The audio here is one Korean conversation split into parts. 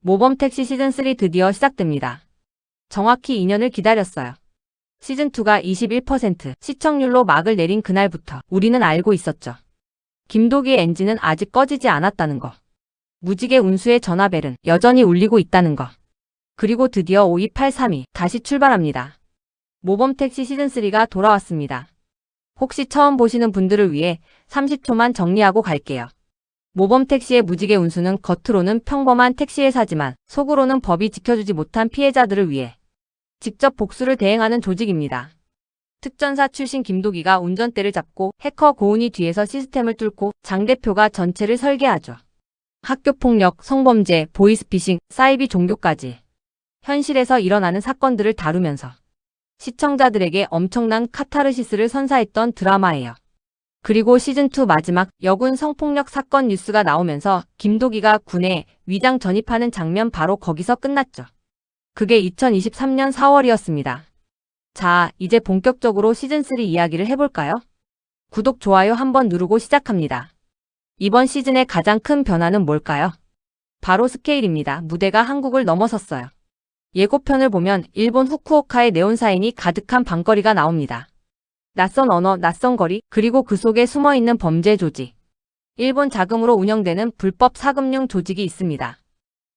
모범택시 시즌3 드디어 시작됩니다. 정확히 2년을 기다렸어요. 시즌2가 21% 시청률로 막을 내린 그날부터 우리는 알고 있었죠. 김도기의 엔진은 아직 꺼지지 않았다는 거. 무지개 운수의 전화벨은 여전히 울리고 있다는 거. 그리고 드디어 5283이 다시 출발합니다. 모범택시 시즌3가 돌아왔습니다. 혹시 처음 보시는 분들을 위해 30초만 정리하고 갈게요. 모범택시의 무지개 운수는 겉으로는 평범한 택시회사지만 속으로는 법이 지켜주지 못한 피해자들을 위해 직접 복수를 대행하는 조직입니다. 특전사 출신 김도기가 운전대를 잡고 해커 고은이 뒤에서 시스템을 뚫고 장 대표가 전체를 설계하죠. 학교폭력, 성범죄, 보이스피싱, 사이비 종교까지 현실에서 일어나는 사건들을 다루면서 시청자들에게 엄청난 카타르시스를 선사했던 드라마예요. 그리고 시즌2 마지막 여군 성폭력 사건 뉴스가 나오면서 김도기가 군에 위장 전입하는 장면 바로 거기서 끝났죠. 그게 2023년 4월이었습니다. 자, 이제 본격적으로 시즌3 이야기를 해볼까요? 구독, 좋아요 한번 누르고 시작합니다. 이번 시즌의 가장 큰 변화는 뭘까요? 바로 스케일입니다. 무대가 한국을 넘어섰어요. 예고편을 보면 일본 후쿠오카의 네온사인이 가득한 방거리가 나옵니다. 낯선 언어, 낯선 거리, 그리고 그 속에 숨어있는 범죄 조직. 일본 자금으로 운영되는 불법 사금융 조직이 있습니다.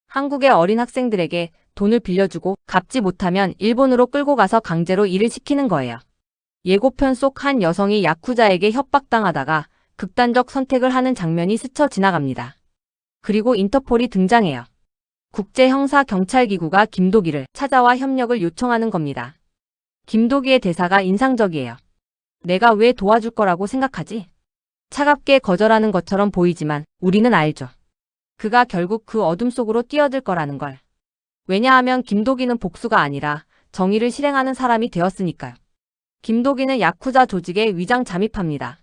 한국의 어린 학생들에게 돈을 빌려주고 갚지 못하면 일본으로 끌고 가서 강제로 일을 시키는 거예요. 예고편 속 한 여성이 야쿠자에게 협박당하다가 극단적 선택을 하는 장면이 스쳐 지나갑니다. 그리고 인터폴이 등장해요. 국제형사경찰기구가 김도기를 찾아와 협력을 요청하는 겁니다. 김도기의 대사가 인상적이에요. 내가 왜 도와줄 거라고 생각하지? 차갑게 거절하는 것처럼 보이지만 우리는 알죠. 그가 결국 그 어둠 속으로 뛰어들 거라는 걸. 왜냐하면 김도기는 복수가 아니라 정의를 실행하는 사람이 되었으니까요. 김도기는 야쿠자 조직에 위장 잠입합니다.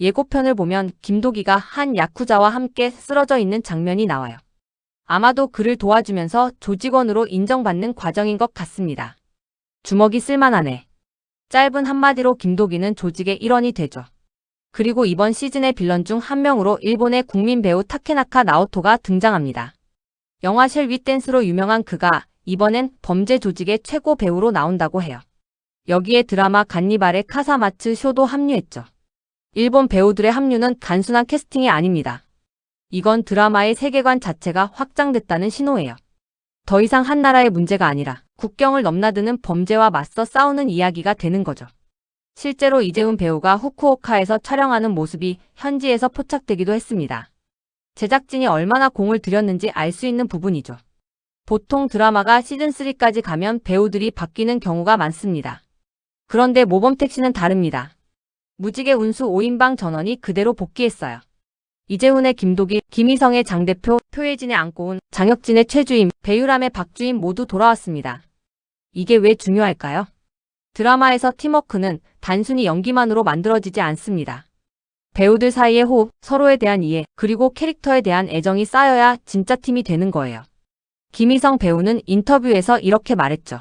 예고편을 보면 김도기가 한 야쿠자와 함께 쓰러져 있는 장면이 나와요. 아마도 그를 도와주면서 조직원으로 인정받는 과정인 것 같습니다. 주먹이 쓸만하네. 짧은 한마디로 김도기는 조직의 일원이 되죠. 그리고 이번 시즌의 빌런 중 한 명으로 일본의 국민 배우 타케나카 나오토가 등장합니다. 영화 쉘 윗댄스로 유명한 그가 이번엔 범죄 조직의 최고 배우로 나온다고 해요. 여기에 드라마 간니발의 카사마츠 쇼도 합류했죠. 일본 배우들의 합류는 단순한 캐스팅이 아닙니다. 이건 드라마의 세계관 자체가 확장됐다는 신호예요. 더 이상 한 나라의 문제가 아니라 국경을 넘나드는 범죄와 맞서 싸우는 이야기가 되는 거죠. 실제로 이재훈 배우가 후쿠오카에서 촬영하는 모습이 현지에서 포착되기도 했습니다. 제작진이 얼마나 공을 들였는지 알 수 있는 부분이죠. 보통 드라마가 시즌3까지 가면 배우들이 바뀌는 경우가 많습니다. 그런데 모범택시는 다릅니다. 무지개 운수 5인방 전원이 그대로 복귀했어요. 이재훈의 김도기, 김희성의 장 대표, 표혜진의 안고은, 장혁진의 최주임, 배유람의 박주임 모두 돌아왔습니다. 이게 왜 중요할까요? 드라마에서 팀워크는 단순히 연기만으로 만들어지지 않습니다. 배우들 사이의 호흡, 서로에 대한 이해, 그리고 캐릭터에 대한 애정이 쌓여야 진짜 팀이 되는 거예요. 김희성 배우는 인터뷰에서 이렇게 말했죠.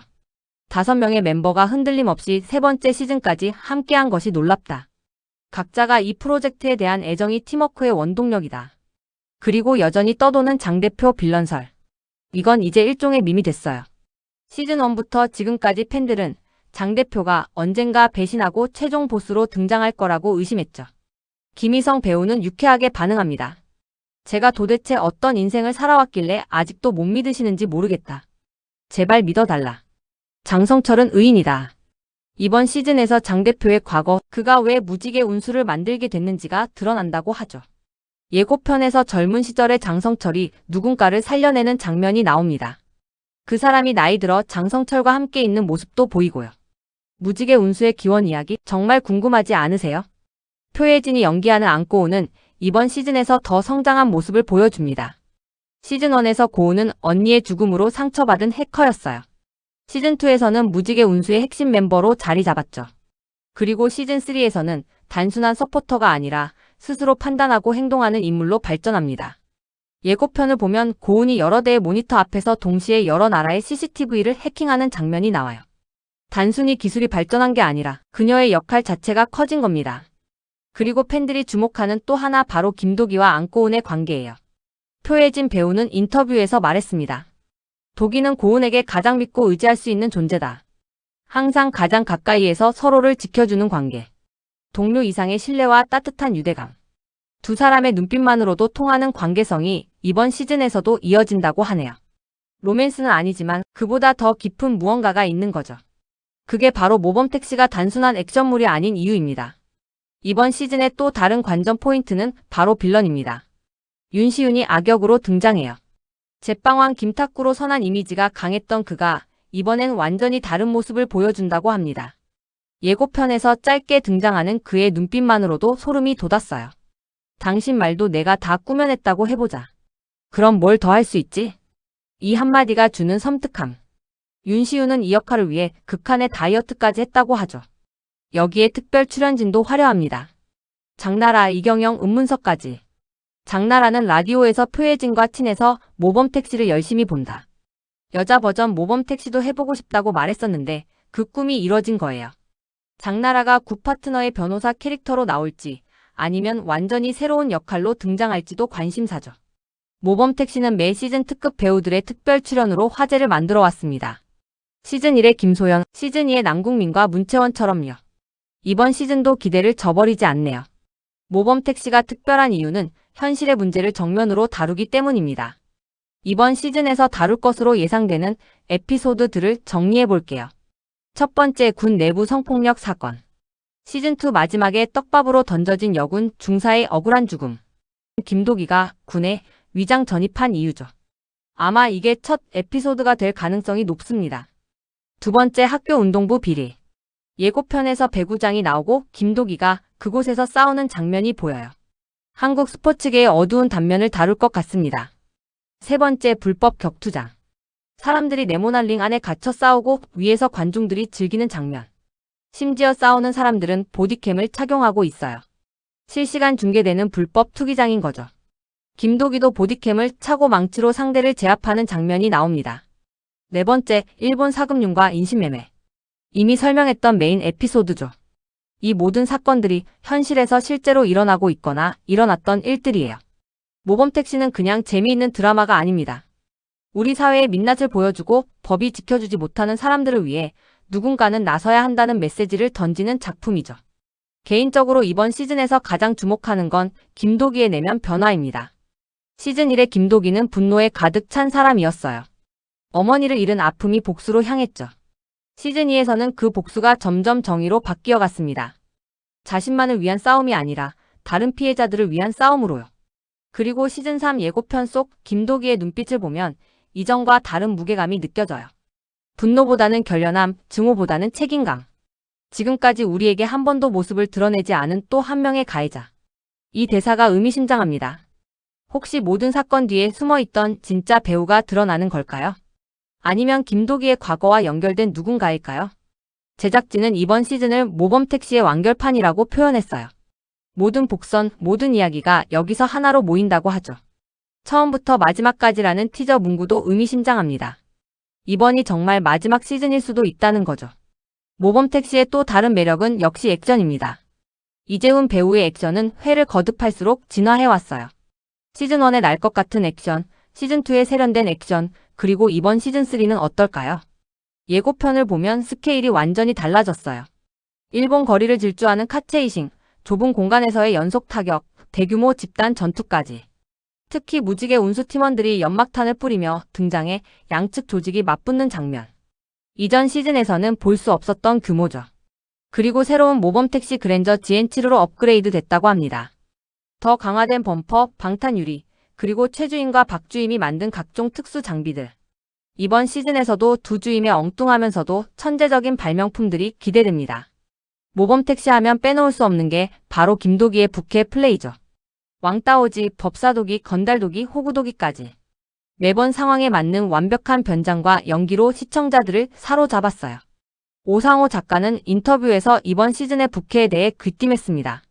5명의 멤버가 흔들림 없이 3번째 시즌까지 함께한 것이 놀랍다. 각자가 이 프로젝트에 대한 애정이 팀워크의 원동력이다. 그리고 여전히 떠도는 장 대표 빌런설. 이건 이제 일종의 밈이 됐어요. 시즌1부터 지금까지 팬들은 장 대표가 언젠가 배신하고 최종 보스로 등장할 거라고 의심했죠. 김희성 배우는 유쾌하게 반응합니다. 제가 도대체 어떤 인생을 살아왔길래 아직도 못 믿으시는지 모르겠다. 제발 믿어달라. 장성철은 의인이다. 이번 시즌에서 장 대표의 과거, 그가 왜 무지개 운수를 만들게 됐는지가 드러난다고 하죠. 예고편에서 젊은 시절의 장성철이 누군가를 살려내는 장면이 나옵니다. 그 사람이 나이 들어 장성철과 함께 있는 모습도 보이고요. 무지개 운수의 기원 이야기 정말 궁금하지 않으세요? 표혜진이 연기하는 안고은은 이번 시즌에서 더 성장한 모습을 보여줍니다. 시즌1에서 고은은 언니의 죽음으로 상처받은 해커였어요. 시즌2에서는 무지개 운수의 핵심 멤버로 자리 잡았죠. 그리고 시즌3에서는 단순한 서포터가 아니라 스스로 판단하고 행동하는 인물로 발전합니다. 예고편을 보면 고은이 여러 대의 모니터 앞에서 동시에 여러 나라의 CCTV를 해킹하는 장면이 나와요. 단순히 기술이 발전한 게 아니라 그녀의 역할 자체가 커진 겁니다. 그리고 팬들이 주목하는 또 하나 바로 김도기와 안고은의 관계예요. 표혜진 배우는 인터뷰에서 말했습니다. 도기는 고은에게 가장 믿고 의지할 수 있는 존재다. 항상 가장 가까이에서 서로를 지켜주는 관계. 동료 이상의 신뢰와 따뜻한 유대감. 두 사람의 눈빛만으로도 통하는 관계성이 이번 시즌에서도 이어진다고 하네요. 로맨스는 아니지만 그보다 더 깊은 무언가가 있는 거죠. 그게 바로 모범택시가 단순한 액션물이 아닌 이유입니다. 이번 시즌의 또 다른 관전 포인트는 바로 빌런입니다. 윤시윤이 악역으로 등장해요. 제빵왕 김탁구로 선한 이미지가 강했던 그가 이번엔 완전히 다른 모습을 보여준다고 합니다. 예고편에서 짧게 등장하는 그의 눈빛만으로도 소름이 돋았어요. 당신 말도 내가 다 꾸며냈다고 해보자. 그럼 뭘 더 할 수 있지? 이 한마디가 주는 섬뜩함. 윤시윤은 이 역할을 위해 극한의 다이어트까지 했다고 하죠. 여기에 특별 출연진도 화려합니다. 장나라, 이경영, 은문석까지. 장나라는 라디오에서 표혜진과 친해서 모범택시를 열심히 본다. 여자 버전 모범택시도 해보고 싶다고 말했었는데 그 꿈이 이뤄진 거예요. 장나라가 굿파트너의 변호사 캐릭터로 나올지 아니면 완전히 새로운 역할로 등장할지도 관심사죠. 모범택시는 매 시즌 특급 배우들의 특별 출연으로 화제를 만들어 왔습니다. 시즌 1의 김소연, 시즌 2의 남궁민과 문채원처럼요. 이번 시즌도 기대를 저버리지 않네요. 모범택시가 특별한 이유는 현실의 문제를 정면으로 다루기 때문입니다. 이번 시즌에서 다룰 것으로 예상되는 에피소드들을 정리해 볼게요. 첫 번째, 군 내부 성폭력 사건. 시즌2 마지막에 떡밥으로 던져진 여군 중사의 억울한 죽음. 김도기가 군에 위장 전입한 이유죠. 아마 이게 첫 에피소드가 될 가능성이 높습니다. 두 번째, 학교 운동부 비리. 예고편에서 배구장이 나오고 김도기가 그곳에서 싸우는 장면이 보여요. 한국 스포츠계의 어두운 단면을 다룰 것 같습니다. 세 번째, 불법 격투장. 사람들이 네모난 링 안에 갇혀 싸우고 위에서 관중들이 즐기는 장면. 심지어 싸우는 사람들은 보디캠을 착용하고 있어요. 실시간 중계되는 불법 투기장인 거죠. 김도기도 보디캠을 차고 망치로 상대를 제압하는 장면이 나옵니다. 네 번째, 일본 사금융과 인신매매. 이미 설명했던 메인 에피소드죠. 이 모든 사건들이 현실에서 실제로 일어나고 있거나 일어났던 일들이에요. 모범택시는 그냥 재미있는 드라마가 아닙니다. 우리 사회의 민낯을 보여주고 법이 지켜주지 못하는 사람들을 위해 누군가는 나서야 한다는 메시지를 던지는 작품이죠. 개인적으로 이번 시즌에서 가장 주목하는 건 김도기의 내면 변화입니다. 시즌 1의 김도기는 분노에 가득 찬 사람이었어요. 어머니를 잃은 아픔이 복수로 향했죠. 시즌 2에서는 그 복수가 점점 정의로 바뀌어 갔습니다. 자신만을 위한 싸움이 아니라 다른 피해자들을 위한 싸움으로요. 그리고 시즌 3 예고편 속 김도기의 눈빛을 보면 이전과 다른 무게감이 느껴져요. 분노보다는 결연함, 증오보다는 책임감. 지금까지 우리에게 한 번도 모습을 드러내지 않은 또 한 명의 가해자. 이 대사가 의미심장합니다. 혹시 모든 사건 뒤에 숨어있던 진짜 배우가 드러나는 걸까요? 아니면 김도기의 과거와 연결된 누군가일까요? 제작진은 이번 시즌을 모범택시의 완결판이라고 표현했어요. 모든 복선, 모든 이야기가 여기서 하나로 모인다고 하죠. 처음부터 마지막까지라는 티저 문구도 의미심장합니다. 이번이 정말 마지막 시즌일 수도 있다는 거죠. 모범택시의 또 다른 매력은 역시 액션입니다. 이재훈 배우의 액션은 회를 거듭할수록 진화해왔어요. 시즌1의 날 것 같은 액션, 시즌2의 세련된 액션, 그리고 이번 시즌3는 어떨까요? 예고편을 보면 스케일이 완전히 달라졌어요. 일본 거리를 질주하는 카체이싱, 좁은 공간에서의 연속 타격, 대규모 집단 전투까지. 특히 무지개 운수 팀원들이 연막탄을 뿌리며 등장해 양측 조직이 맞붙는 장면. 이전 시즌에서는 볼 수 없었던 규모죠. 그리고 새로운 모범택시 그랜저 GN7로 업그레이드 됐다고 합니다. 더 강화된 범퍼, 방탄 유리, 그리고 최주임과 박주임이 만든 각종 특수 장비들. 이번 시즌에서도 두 주임의 엉뚱하면서도 천재적인 발명품들이 기대됩니다. 모범택시 하면 빼놓을 수 없는 게 바로 김도기의 부캐 플레이죠. 왕따오지, 법사도기, 건달도기, 호구도기까지. 매번 상황에 맞는 완벽한 변장과 연기로 시청자들을 사로잡았어요. 오상호 작가는 인터뷰에서 이번 시즌의 부캐에 대해 귀띔했습니다.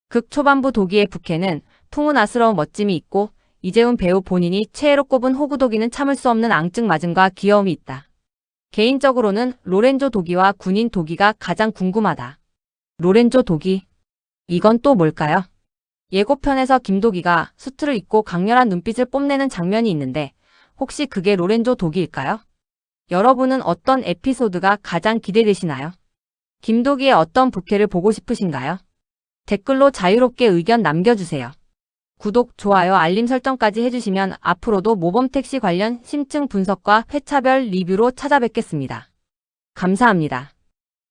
극 초반부 도기의 부캐는 풍운아스러운 멋짐이 있고 이재훈 배우 본인이 최애로 꼽은 호구도기는 참을 수 없는 앙증맞음과 귀여움이 있다. 개인적으로는 로렌조 도기와 군인 도기가 가장 궁금하다. 로렌조 도기. 이건 또 뭘까요? 예고편에서 김도기가 수트를 입고 강렬한 눈빛을 뽐내는 장면이 있는데 혹시 그게 로렌조 도기일까요? 여러분은 어떤 에피소드가 가장 기대되시나요? 김도기의 어떤 부캐를 보고 싶으신가요? 댓글로 자유롭게 의견 남겨주세요. 구독, 좋아요, 알림 설정까지 해주시면 앞으로도 모범택시 관련 심층 분석과 회차별 리뷰로 찾아뵙겠습니다. 감사합니다.